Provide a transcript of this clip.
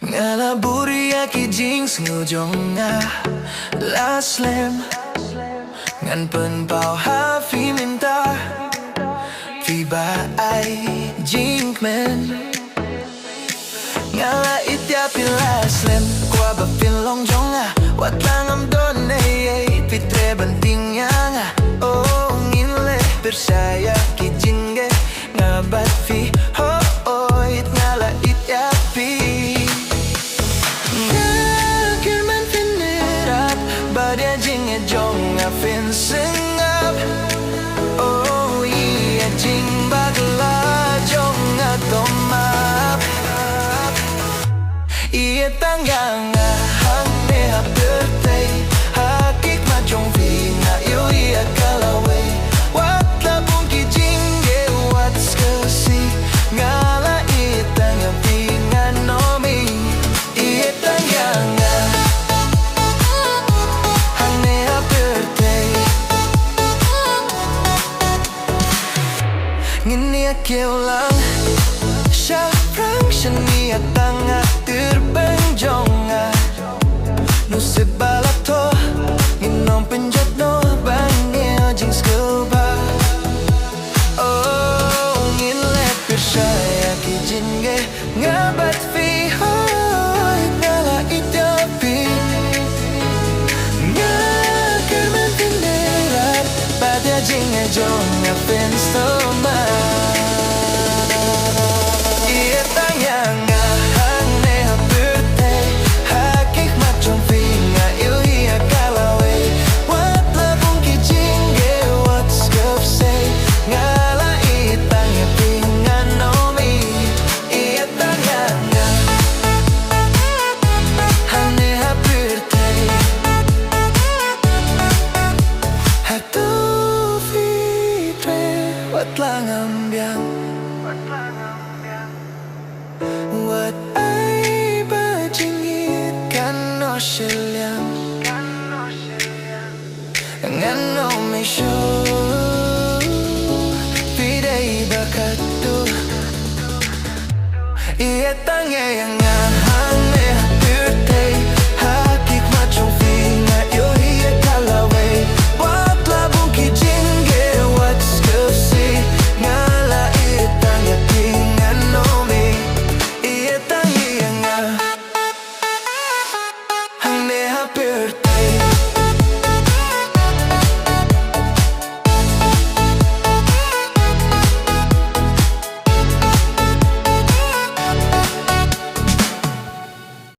Ngalaburi aki jings ngujong nga last slim ngan pen pao ha phi minta phi ba ai jing men ngala itya pi last slim kwa ba pin long jong nga wat lang am don nei pitre banting nga oh ngin le persaya ki jinge ngabat phi ho it ngala itya pi Badia jing e jong a fin sing up. Oh yeah, jing bagla jong a tomap. Iya tanggang a hang ne a birthday. Hakik ma jong vi na yo iya kalawe. Wat la bung ki jing e what's kasi ngala itang a vi nganomi. Iya tanggang a ngini ulang siya prang siya niya tanga terbang jonga no se balato nginom penjat no bangnya jing scuba oh ngin lepir siya ki jinge ngabat fi hoy ngala itapi ngaker man tinderat pada jinge jonga pensto